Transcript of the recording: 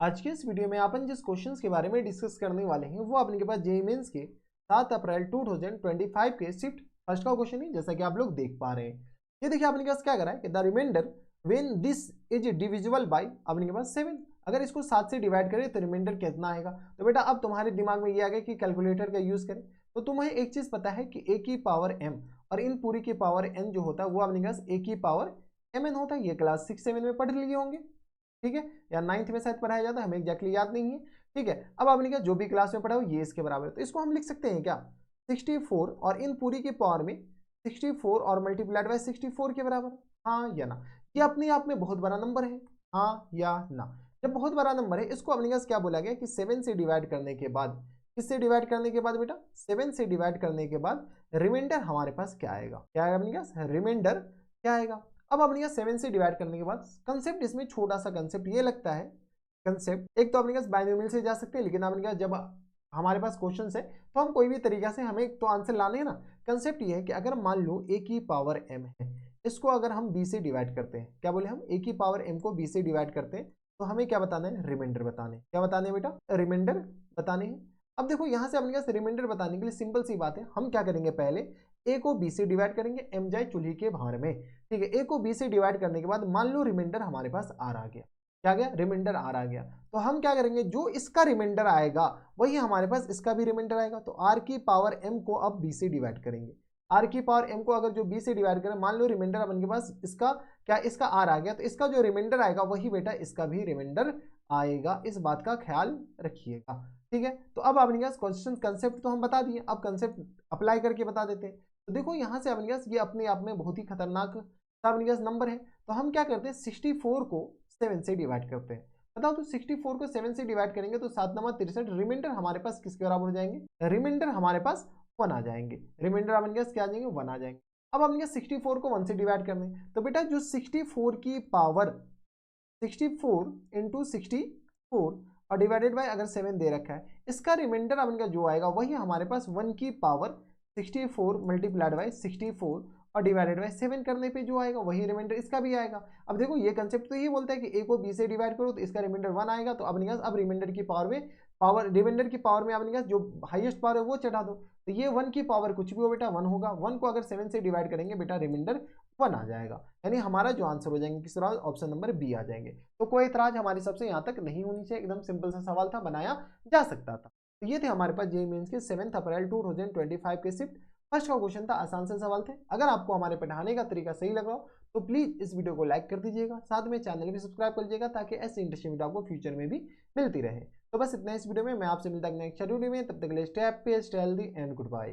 आज के इस वीडियो में अपन जिस क्वेश्चंस के बारे में डिस्कस करने वाले हैं वो अपने के पास जेईई मेंस के 7 अप्रैल 2025 के शिफ्ट फर्स्ट का क्वेश्चन है, जैसा कि आप लोग देख पा रहे हैं। ये देखिए अपने के पास क्या करा है कि the reminder when this is divisible by अपने के पास 7। अगर इसको 7 से डिवाइड करें तो रिमाइंडर कितना आएगा। तो बेटा अब तुम्हारे दिमाग में ये आ गया कि कैलकुलेटर का यूज करें। तो तुम्हें एक चीज पता है कि a की पावर m और इन पूरी की पावर n जो होता है वो अपने पास a की पावर mn होता है। ये क्लास 6-7 में पढ़ लिए होंगे, ठीक है, या 9th में शायद पढ़ाया जाता है, हमें एग्जैक्टली याद नहीं है। ठीक है, अब आपने क्या जो भी क्लास में पढ़ा हो ये इसके बराबर है। तो इसको हम लिख सकते हैं क्या 64 और इन पूरी की पावर में 64 और मल्टीप्लाइड बाय 64 के बराबर, हाँ या ना। ये अपने आप में बहुत बड़ा नंबर है, हाँ या ना। जब बहुत बड़ा नंबर है इसको अपने पास क्या बोला गया कि 7 से डिवाइड करने के बाद, किससे डिवाइड करने के बाद बेटा 7 से डिवाइड करने के बाद रिमाइंडर हमारे पास क्या आएगा, क्या आएगा अपने पास रिमाइंडर क्या आएगा। अब अपने यहाँ 7 से डिवाइड करने के बाद कंसेप्ट इसमें छोटा सा कंसेप्ट ये लगता है। कंसेप्ट एक तो अपने पास बाइनोमियल से जा सकते हैं, लेकिन अपने पास जब हमारे पास क्वेश्चन है तो हम कोई भी तरीका से हमें तो आंसर लाने हैं ना। कंसेप्ट ये है कि अगर मान लो a की पावर m है, इसको अगर हम b से डिवाइड करते हैं, क्या बोले हम a की पावर m को b से डिवाइड करते हैं, तो हमें क्या बताना है रिमाइंडर बताने। क्या बताने हैं बेटा रिमाइंडर बताने हैं। अब देखो यहाँ से अपने पास रिमाइंडर बताने के लिए सिंपल सी बात है, हम क्या करेंगे पहले a को b से डिवाइड करेंगे, m जाए चूल्हे के भार में। ठीक है, a को b से डिवाइड करने के बाद मान लो रिमाइंडर हमारे पास आ गया, क्या गया रिमाइंडर आ गया। तो हम क्या करेंगे जो इसका रिमाइंडर आएगा वही हमारे पास इसका भी रिमाइंडर आएगा। तो r की पावर m को अब b से डिवाइड करेंगे। r की पावर m को अगर जो b से डिवाइड करें, मान लो रिमाइंडर अपन के पास इसका क्या इसका r आ गया, तो इसका जो रिमाइंडर आएगा वही बेटा इसका भी रिमाइंडर आएगा। इस बात का ख्याल रखिएगा, ठीक है। तो अब अपने पास क्वेश्चन कंसेप्ट तो हम बता दिए, अब कंसेप्ट अप्लाई करके बता देते हैं। तो देखो यहाँ से अपने पास ये अपने आप में बहुत ही खतरनाक अपने पास नंबर है। तो हम क्या करते हैं 64 को 7 से डिवाइड करते हैं। बताओ तो 64 को 7 से डिवाइड करेंगे तो 7 9 63, रिमाइंडर हमारे पास किसके बराबर हो जाएंगे, रिमाइंडर हमारे पास 1 आ जाएंगे। रिमाइंडर अपने पास क्या आ जाएंगे 1 आ जाएंगे। अब अपने 64 को 1 से डिवाइड करने, तो बेटा जो 64 की पावर 64 इंटू 64 और डिवाइडेड बाय अगर 7 दे रखा है, इसका रिमाइंडर अपन का जो आएगा वही हमारे पास 1 की पावर 64 मल्टीप्लाइड बाय 64 और डिवाइडेड बाय 7 करने पे जो आएगा वही रिमाइंडर इसका भी आएगा। अब देखो ये कंसेप्ट तो ये बोलता है कि a को b से डिवाइड करो तो इसका रिमाइंडर 1 आएगा। तो अब रिमाइंडर की पावर में रिमाइंडर की पावर में अपने जो हाईएस्ट पावर है वो चढ़ा दो। तो ये 1 की पावर कुछ भी हो बेटा 1 होगा। 1 को अगर 7 से डिवाइड करेंगे बेटा रिमाइंडर 1 आ जाएगा, यानी हमारा जो आंसर हो जाएंगे किस तरह ऑप्शन नंबर बी आ जाएंगे। तो कोई इतराज हमारी सबसे यहाँ तक नहीं होनी चाहिए, एकदम सिंपल सा सवाल था, बनाया जा सकता था। तो ये थे हमारे पास जेईई मेंस के 7 अप्रैल 2025 के शिफ्ट फर्स्ट का क्वेश्चन था। आसान से सवाल थे। अगर आपको हमारे पढ़ाने का तरीका सही लगा हो तो प्लीज इस वीडियो को लाइक कर दीजिएगा, साथ में चैनल भी सब्सक्राइब कर लीजिएगा ताकि ऐसे इंटरेस्टिंग वीडियो आपको फ्यूचर में भी मिलती रहे। तो बस इतना इस वीडियो में, मैं आपसे मिलता हूं नेक्स्ट वीडियो में। तब तक के लिए stay happy, stay healthy and good bye.